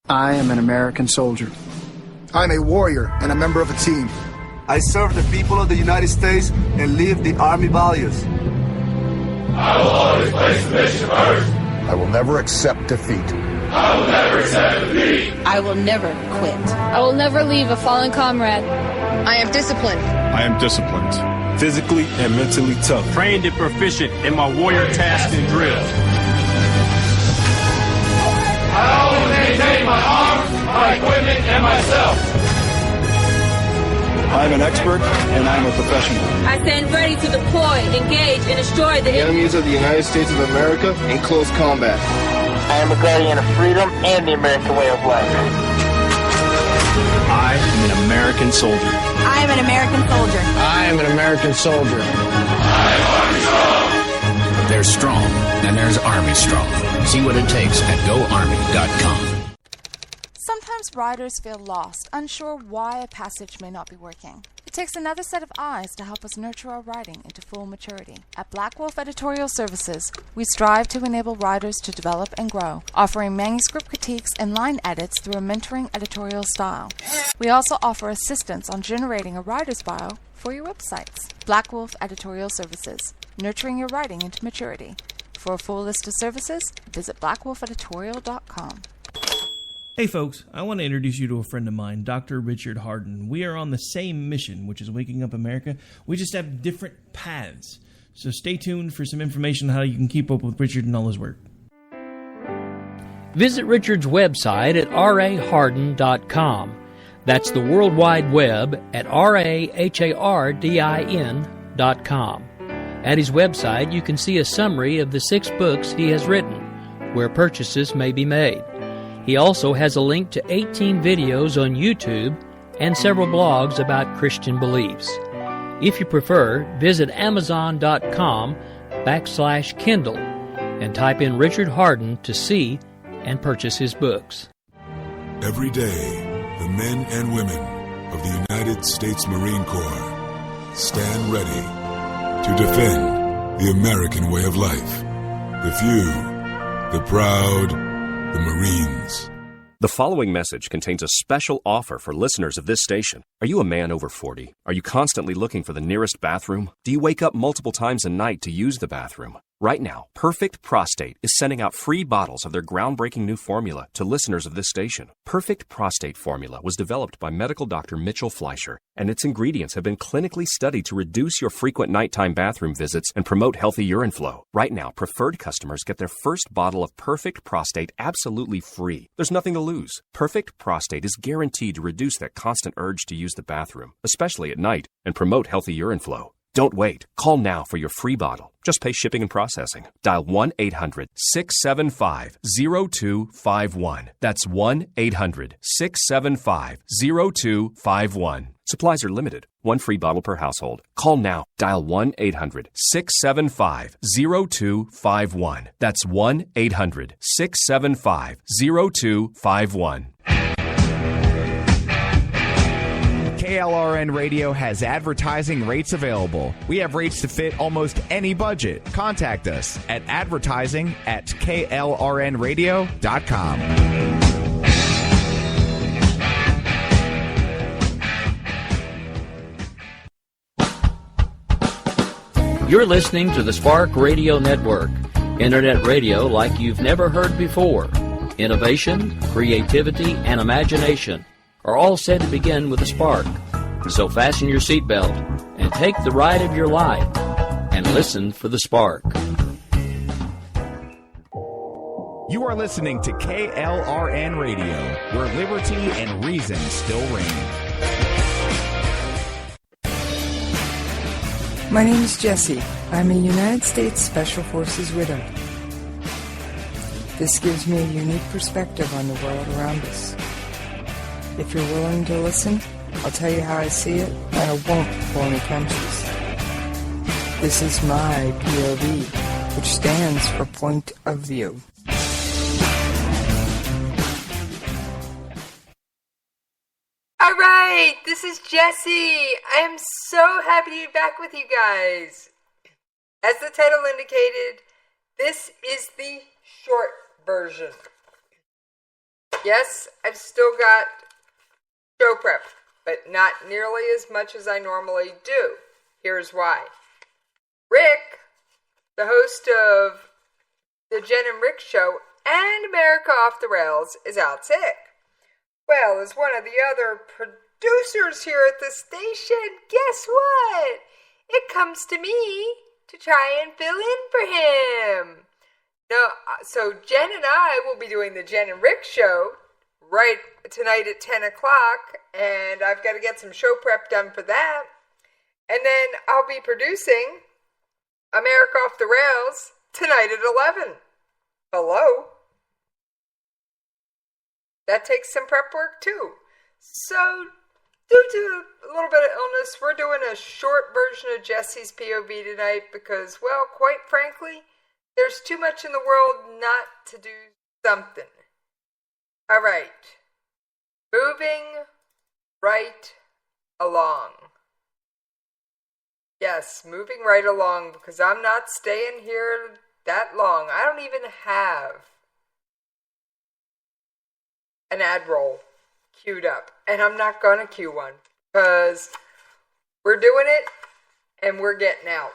I am an American soldier. I'm a warrior and a member of a team. I serve the people of the United States and live the Army values. I will always place the mission first. I will never accept defeat. I will never accept defeat. I will never quit. I will never leave a fallen comrade. I am disciplined. I am disciplined. Physically and mentally tough. Trained and proficient in my warrior tasks and drills. I always maintain my arms, my equipment, and myself. I'm an expert and I'm a professional. I stand ready to deploy, engage, and destroy the enemies of the United States of America in close combat. I am a guardian of freedom and the American way of life. I am an American soldier. I am an American soldier. I am an American soldier. I am Army Strong. There's strong, and there's Army Strong. See what it takes at GoArmy.com. Sometimes riders feel lost, unsure why a passage may not be working. It takes another set of eyes to help us nurture our writing into full maturity. At Black Wolf Editorial Services, we strive to enable writers to develop and grow, offering manuscript critiques and line edits through a mentoring editorial style. We also offer assistance on generating a writer's bio for your websites. Black Wolf Editorial Services, nurturing your writing into maturity. For a full list of services, visit blackwolfeditorial.com. Hey folks, I want to introduce you to a friend of mine, Dr. Richard Harden. We are on the same mission, which is waking up America. We just have different paths. So stay tuned for some information on how you can keep up with Richard and all his work. Visit Richard's website at raharden.com. That's the World Wide Web at RAHARDIN.com. At his website, you can see a summary of the 6 books he has written, where purchases may be made. He also has a link to 18 videos on YouTube and several blogs about Christian beliefs. If you prefer, visit Amazon.com/Kindle and type in Richard Harden to see and purchase his books. Every day, the men and women of the United States Marine Corps stand ready to defend the American way of life. The few, the proud, the Marines. The following message contains a special offer for listeners of this station. Are you a man over 40? Are you constantly looking for the nearest bathroom? Do you wake up multiple times a night to use the bathroom? Right now, Perfect Prostate is sending out free bottles of their groundbreaking new formula to listeners of this station. Perfect Prostate Formula was developed by medical doctor Mitchell Fleischer, and its ingredients have been clinically studied to reduce your frequent nighttime bathroom visits and promote healthy urine flow. Right now, preferred customers get their first bottle of Perfect Prostate absolutely free. There's nothing to lose. Perfect Prostate is guaranteed to reduce that constant urge to use the bathroom, especially at night, and promote healthy urine flow. Don't wait. Call now for your free bottle. Just pay shipping and processing. Dial 1-800-675-0251. That's 1-800-675-0251. Supplies are limited. 1 free bottle per household. Call now. Dial 1-800-675-0251. That's 1-800-675-0251. KLRN Radio has advertising rates available. We have rates to fit almost any budget. Contact us at advertising@klrnradio.com. You're listening to the Spark Radio Network, internet radio like you've never heard before. Innovation, creativity, and imagination are all said to begin with a spark. So fasten your seatbelt and take the ride of your life and listen for the spark. You are listening to KLRN Radio, where liberty and reason still reign. My name is Jessie. I'm a United States Special Forces widow. This gives me a unique perspective on the world around us. If you're willing to listen, I'll tell you how I see it, and I won't pull any punches. This is my POV, which stands for Point of View. All right, this is Jessie. I am so happy to be back with you guys. As the title indicated, this is the short version. Yes, I've still got show prep, but not nearly as much as I normally do. Here's why. Rick, the host of the Jen and Rick Show and America Off the Rails, is out sick. Well, as one of the other producers here at the station, guess what? It comes to me to try and fill in for him. No, so Jen and I will be doing the Jen and Rick Show right tonight at 10 o'clock, and I've got to get some show prep done for that. And then I'll be producing America Off the Rails tonight at 11. Hello? That takes some prep work too. So, due to a little bit of illness, we're doing a short version of Jessie's POV tonight because, well, quite frankly, there's too much in the world not to do something. All right. Moving right along. Yes, moving right along because I'm not staying here that long. I don't even have an ad roll queued up. And I'm not going to cue one because we're doing it and we're getting out.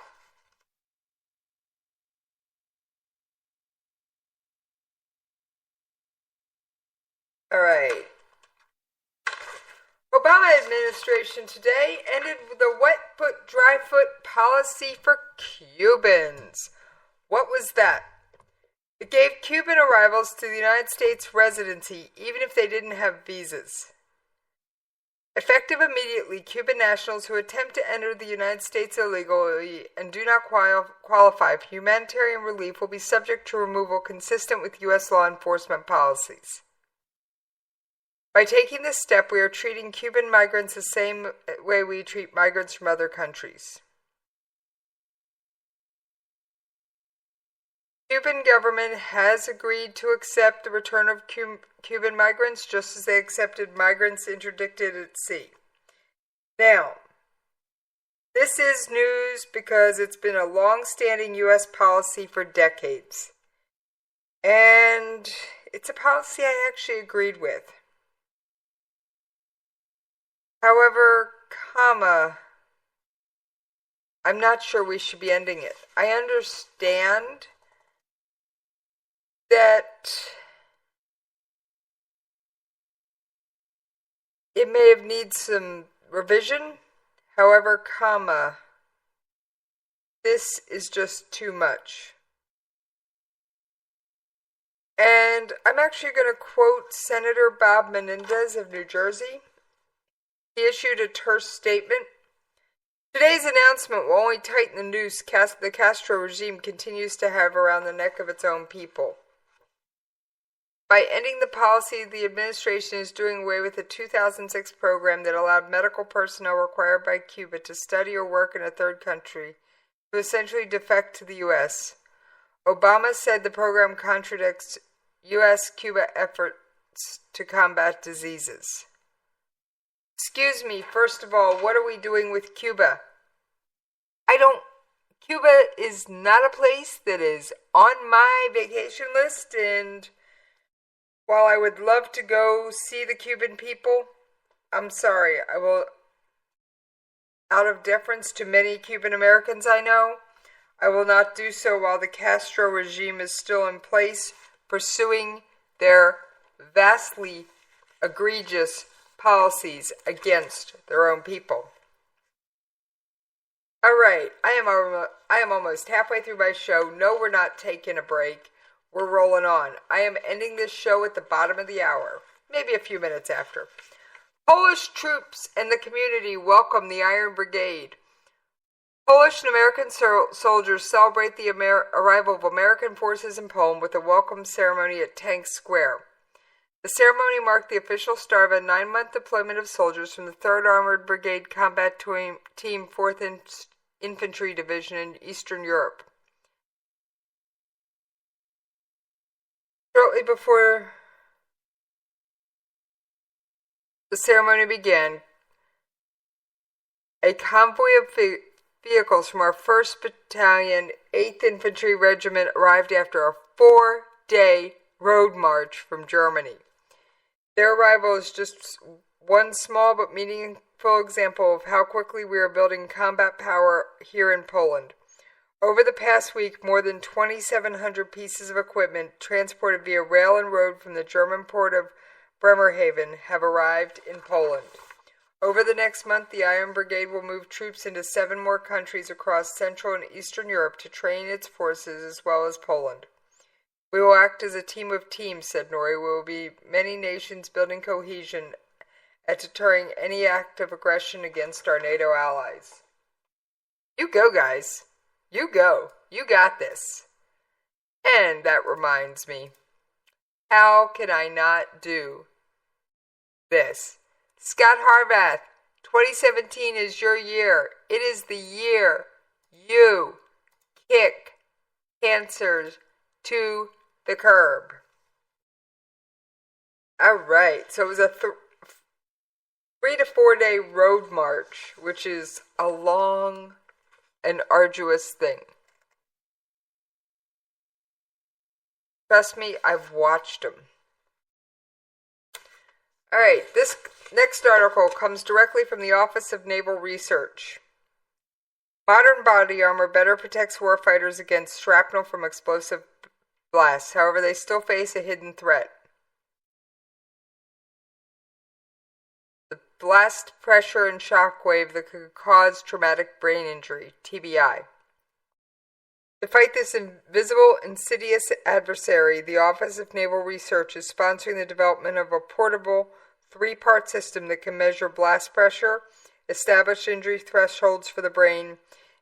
All right. Obama administration today ended the wet foot, dry foot policy for Cubans. What was that? It gave Cuban arrivals to the United States residency even if they didn't have visas. Effective immediately, Cuban nationals who attempt to enter the United States illegally and do not qualify for humanitarian relief will be subject to removal consistent with U.S. law enforcement policies. By taking this step, we are treating Cuban migrants the same way we treat migrants from other countries. Cuban government has agreed to accept the return of Cuban migrants just as they accepted migrants interdicted at sea. Now, this is news because it's been a long-standing U.S. policy for decades. And it's a policy I actually agreed with. However, I'm not sure we should be ending it. I understand that it may have needed some revision. However, this is just too much. And I'm actually going to quote Senator Bob Menendez of New Jersey. He issued a terse statement. Today's announcement will only tighten the noose the Castro regime continues to have around the neck of its own people. By ending the policy, the administration is doing away with the 2006 program that allowed medical personnel required by Cuba to study or work in a third country to essentially defect to the U.S. Obama said the program contradicts U.S.-Cuba efforts to combat diseases. Excuse me, first of all, what are we doing with Cuba? Cuba is not a place that is on my vacation list, and while I would love to go see the Cuban people, I'm sorry, I will, out of deference to many Cuban Americans I know, I will not do so while the Castro regime is still in place, pursuing their vastly egregious policies against their own people. All right, I am almost halfway through my show. No, we're not taking a break. We're rolling on. I am ending this show at the bottom of the hour, maybe a few minutes after. Polish troops and the community welcome the Iron Brigade. Polish and American soldiers celebrate the arrival of American forces in Poland with a welcome ceremony at Tank Square. The ceremony marked the official start of a 9-month deployment of soldiers from the 3rd Armored Brigade Combat Team 4th Infantry Division in Eastern Europe. Shortly before the ceremony began, a convoy of vehicles from our 1st Battalion, 8th Infantry Regiment arrived after a 4-day road march from Germany. Their arrival is just one small but meaningful example of how quickly we are building combat power here in Poland. Over the past week, more than 2,700 pieces of equipment transported via rail and road from the German port of Bremerhaven have arrived in Poland. Over the next month, the Iron Brigade will move troops into 7 more countries across Central and Eastern Europe to train its forces as well as Poland. We will act as a team of teams, said Norrie. We will be many nations building cohesion at deterring any act of aggression against our NATO allies. You go, guys. You go. You got this. And that reminds me, how can I not do this? Scott Harvath, 2017 is your year. It is the year you kick cancers to the curb. All right, so it was a 3 to 4 day road march, which is a long and arduous thing. Trust me, I've watched them. All right, this next article comes directly from the Office of Naval Research. Modern body armor better protects warfighters against shrapnel from explosive blasts. However, they still face a hidden threat. The blast pressure and shock wave that could cause traumatic brain injury, TBI. To fight this invisible, insidious adversary, the Office of Naval Research is sponsoring the development of a portable 3-part system that can measure blast pressure, establish injury thresholds for the brain,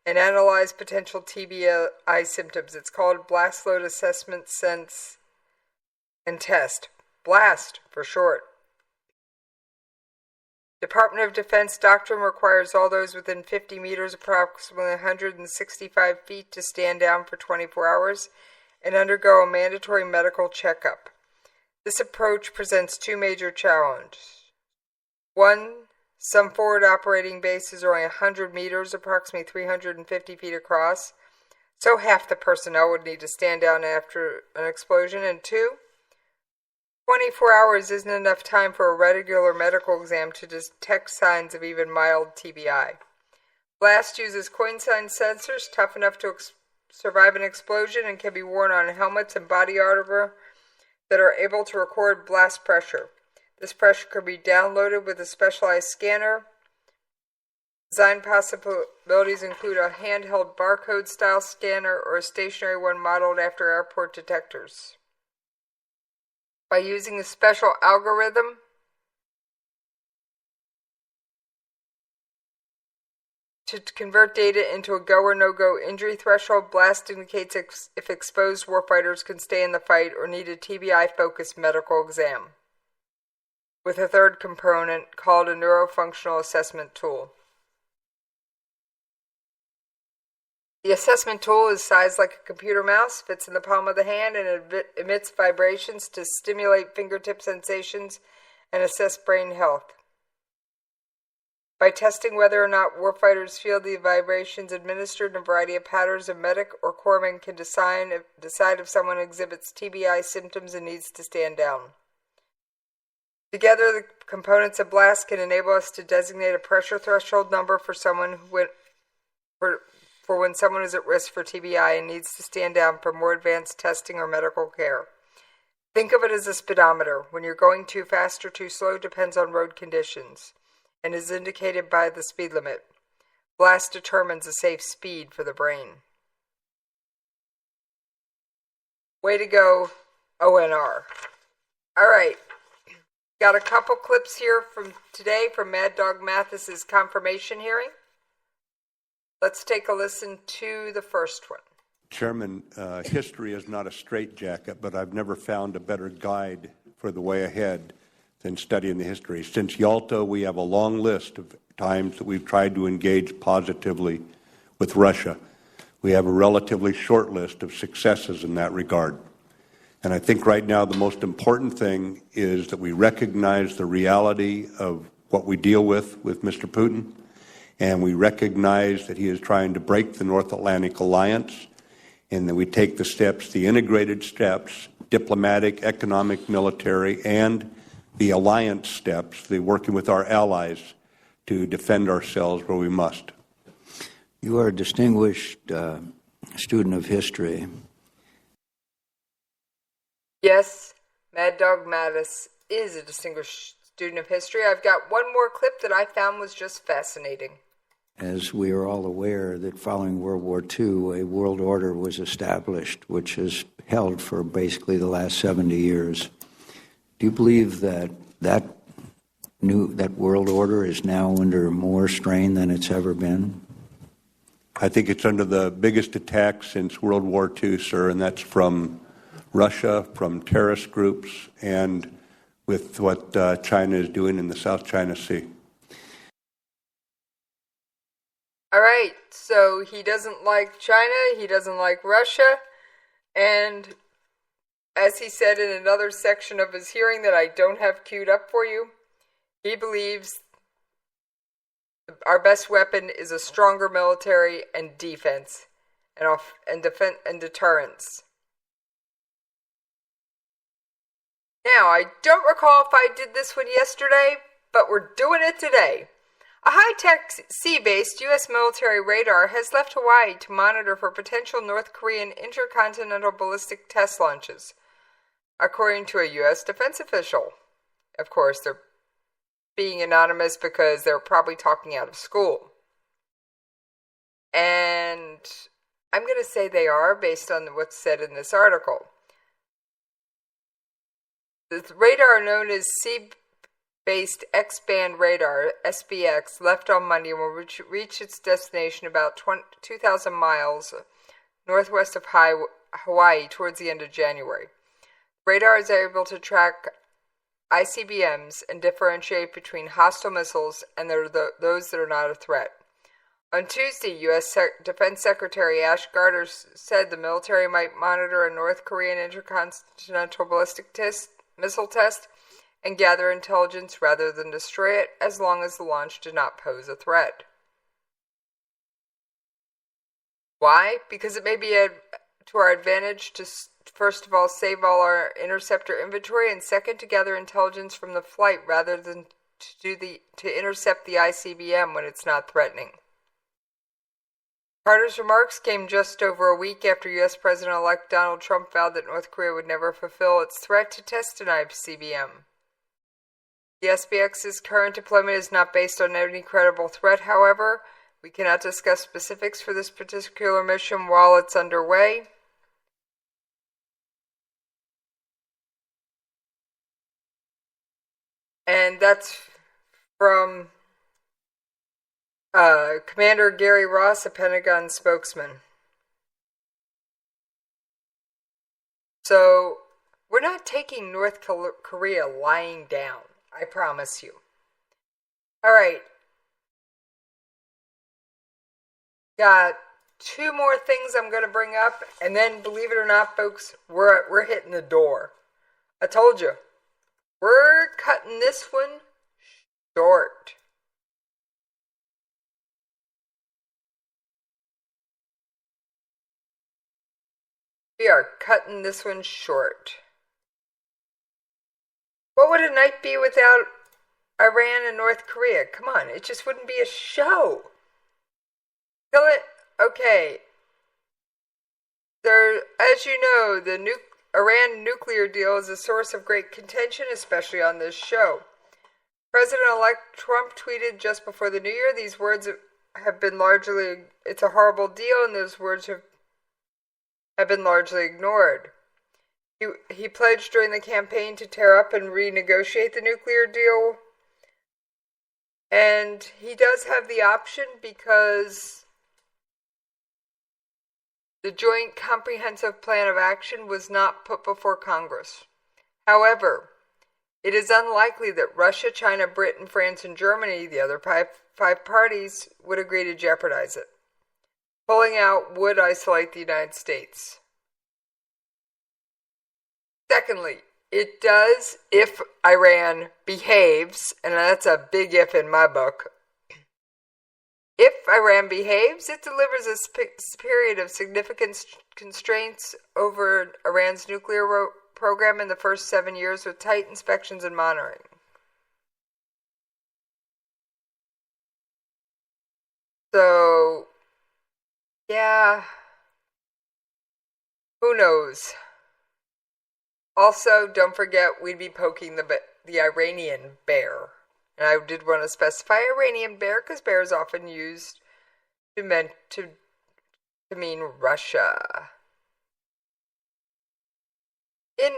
and analyze potential TBI symptoms. It's called Blast Load Assessment, Sense, and Test. BLAST for short. Department of Defense doctrine requires all those within 50 meters, approximately 165 feet, to stand down for 24 hours and undergo a mandatory medical checkup. This approach presents 2 major challenges. 1, some forward operating bases are only 100 meters, approximately 350 feet across, so half the personnel would need to stand down after an explosion. And 2, 24 hours isn't enough time for a regular medical exam to detect signs of even mild TBI. BLAST uses coin-sign sensors tough enough to survive an explosion and can be worn on helmets and body armor that are able to record blast pressure. This pressure can be downloaded with a specialized scanner. Design possibilities include a handheld barcode-style scanner or a stationary one modeled after airport detectors. By using a special algorithm, to convert data into a go or no-go injury threshold, BLAST indicates if exposed warfighters can stay in the fight or need a TBI-focused medical exam, with a third component called a neurofunctional assessment tool. The assessment tool is sized like a computer mouse, fits in the palm of the hand, and emits vibrations to stimulate fingertip sensations and assess brain health. By testing whether or not warfighters feel the vibrations administered in a variety of patterns, a medic or corpsman can decide if someone exhibits TBI symptoms and needs to stand down. Together, the components of BLAST can enable us to designate a pressure threshold number for someone for when someone is at risk for TBI and needs to stand down for more advanced testing or medical care. Think of it as a speedometer. When you're going too fast or too slow depends on road conditions and is indicated by the speed limit. BLAST determines a safe speed for the brain. Way to go, ONR. All right. Got a couple clips here from today from Mad Dog Mathis's confirmation hearing. Let's take a listen to the first one. Chairman, history is not a straitjacket, but I've never found a better guide for the way ahead than studying the history. Since Yalta, we have a long list of times that we've tried to engage positively with Russia. We have a relatively short list of successes in that regard. And I think right now the most important thing is that we recognize the reality of what we deal with Mr. Putin, and we recognize that he is trying to break the North Atlantic Alliance, and that we take the steps, the integrated steps, diplomatic, economic, military, and the alliance steps, the working with our allies to defend ourselves where we must. You are a distinguished student of history. Yes, Mad Dog Mattis is a distinguished student of history. I've got one more clip that I found was just fascinating. As we are all aware, that following World War II, a world order was established, which has held for basically the last 70 years. Do you believe that world order is now under more strain than it's ever been? I think it's under the biggest attack since World War II, sir, and that's from Russia, from terrorist groups, and with what China is doing in the South China Sea. All right, so he doesn't like China, he doesn't like Russia, and as he said in another section of his hearing that I don't have queued up for you, he believes our best weapon is a stronger military and defense and deterrence. Now, I don't recall if I did this one yesterday, but we're doing it today. A high-tech sea-based U.S. military radar has left Hawaii to monitor for potential North Korean intercontinental ballistic test launches, according to a U.S. defense official. Of course, they're being anonymous because they're probably talking out of school. And I'm going to say they are based on what's said in this article. The radar known as Sea-Based X-band radar, SBX, left on Monday and will reach its destination about 2,000 miles northwest of Hawaii towards the end of January. Radar is able to track ICBMs and differentiate between hostile missiles and those that are not a threat. On Tuesday, U.S. Defense Secretary Ash Carter said the military might monitor a North Korean intercontinental ballistic missile test and gather intelligence rather than destroy it, as long as the launch did not pose a threat. Why? Because it may be to our advantage to, first of all, save all our interceptor inventory, and second, to gather intelligence from the flight rather than to intercept the ICBM when it's not threatening. Carter's remarks came just over a week after U.S. President-elect Donald Trump vowed that North Korea would never fulfill its threat to test an ICBM. The SBX's current deployment is not based on any credible threat, however. We cannot discuss specifics for this particular mission while it's underway. And that's from Commander Gary Ross, a Pentagon spokesman. So, we're not taking North Korea lying down, I promise you. Alright. Got two more things I'm going to bring up, and then, believe it or not, folks, we're hitting the door. I told you. We're cutting this one short. We are cutting this one short. What would a night be without Iran and North Korea? Come on, it just wouldn't be a show. Okay. As you know, the Iran nuclear deal is a source of great contention, especially on this show. President-elect Trump tweeted just before the new year, these words have been largely, it's a horrible deal, and those words have been largely ignored. He pledged during the campaign to tear up and renegotiate the nuclear deal. And he does have the option because the Joint Comprehensive Plan of Action was not put before Congress. However, it is unlikely that Russia, China, Britain, France, and Germany, the other five parties, would agree to jeopardize it. Pulling out would isolate the United States. Secondly, it does if Iran behaves, and that's a big if in my book. If Iran behaves, it delivers a period of significant constraints over Iran's nuclear program in the first 7 years with tight inspections and monitoring. So, yeah, who knows? Also, don't forget we'd be poking the Iranian bear. And I did want to specify Iranian bear because bear is often used to mean Russia. In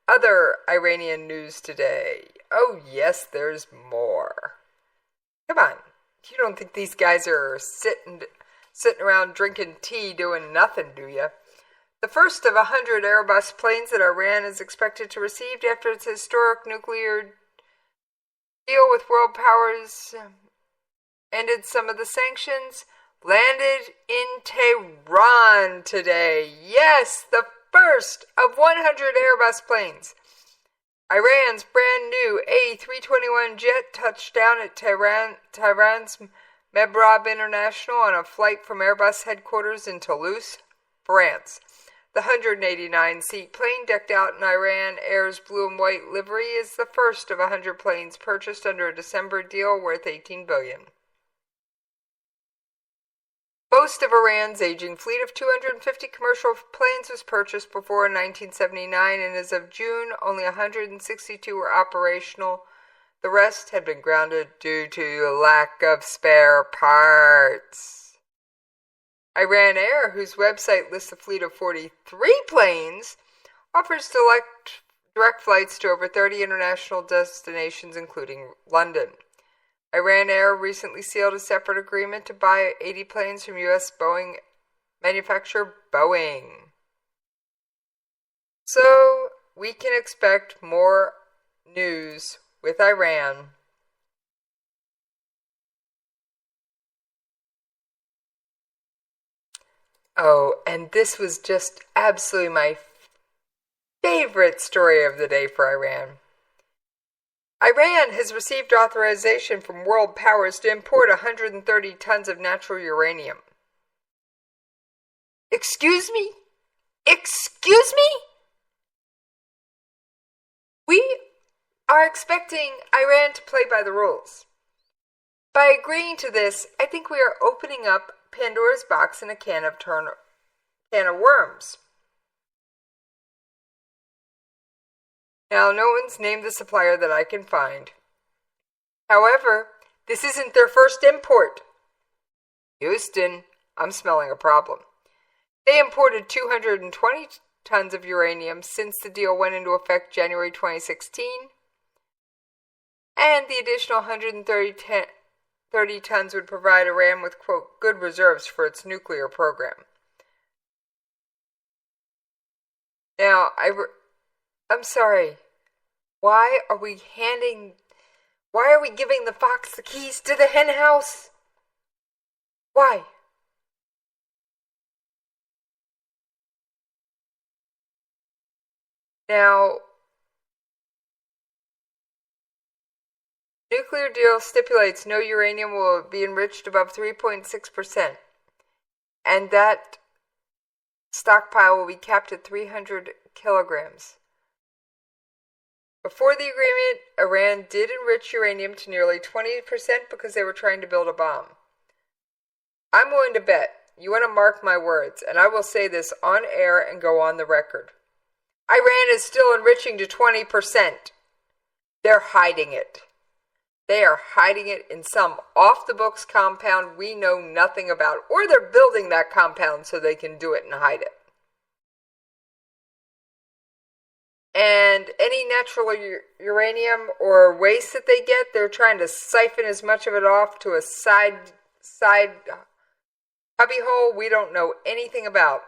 other Iranian news today, oh yes, there's more. Come on, you don't think these guys are sitting around drinking tea doing nothing, do you? The first of 100 Airbus planes that Iran is expected to receive after its historic nuclear deal with world powers ended some of the sanctions, landed in Tehran today. Yes, the first of 100 Airbus planes. Iran's brand new A321 jet touched down at Tehran's Mehrab International on a flight from Airbus headquarters in Toulouse, France. The 189-seat plane, decked out in Iran Air's blue and white livery, is the first of 100 planes purchased under a December deal worth $18 billion. Most of Iran's aging fleet of 250 commercial planes was purchased before 1979, and as of June, only 162 were operational. The rest had been grounded due to a lack of spare parts. Iran Air, whose website lists a fleet of 43 planes, offers direct flights to over 30 international destinations, including London. Iran Air recently sealed a separate agreement to buy 80 planes from U.S. Boeing manufacturer Boeing. So, we can expect more news with Iran. Oh, and this was just absolutely my favorite story of the day for Iran. Iran has received authorization from world powers to import 130 tons of natural uranium. Excuse me? Excuse me? We are expecting Iran to play by the rules. By agreeing to this, I think we are opening up Pandora's box and a can of worms. Now, no one's named the supplier that I can find. However, this isn't their first import. Houston, I'm smelling a problem. They imported 220 tons of uranium since the deal went into effect January 2016, and the additional 130 tons would provide Iran with, quote, good reserves for its nuclear program. Now, I'm sorry. Why are we giving the fox the keys to the hen house? Why? Now, nuclear deal stipulates no uranium will be enriched above 3.6%, and that stockpile will be capped at 300 kilograms. Before the agreement, Iran did enrich uranium to nearly 20% because they were trying to build a bomb. I'm willing to bet, you want to mark my words, and I will say this on air and go on the record. Iran is still enriching to 20%. They're hiding it. They are hiding it in some off-the-books compound we know nothing about, or they're building that compound so they can do it and hide it. And any natural uranium or waste that they get, they're trying to siphon as much of it off to a side cubbyhole we don't know anything about.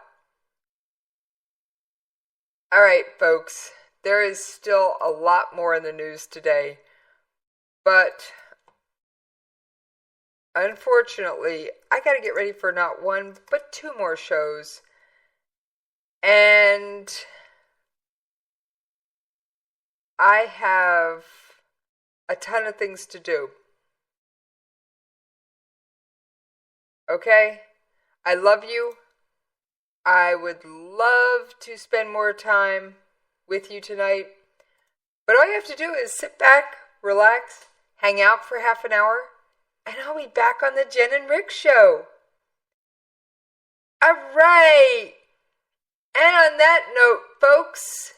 All right, folks, there is still a lot more in the news today, but unfortunately, I got to get ready for not one, but two more shows. And I have a ton of things to do. Okay? I love you. I would love to spend more time with you tonight. But all you have to do is sit back, relax, hang out for half an hour, and I'll be back on the Jen and Rick show. All right. And on that note, folks,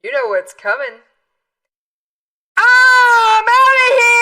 you know what's coming. I'm out of here!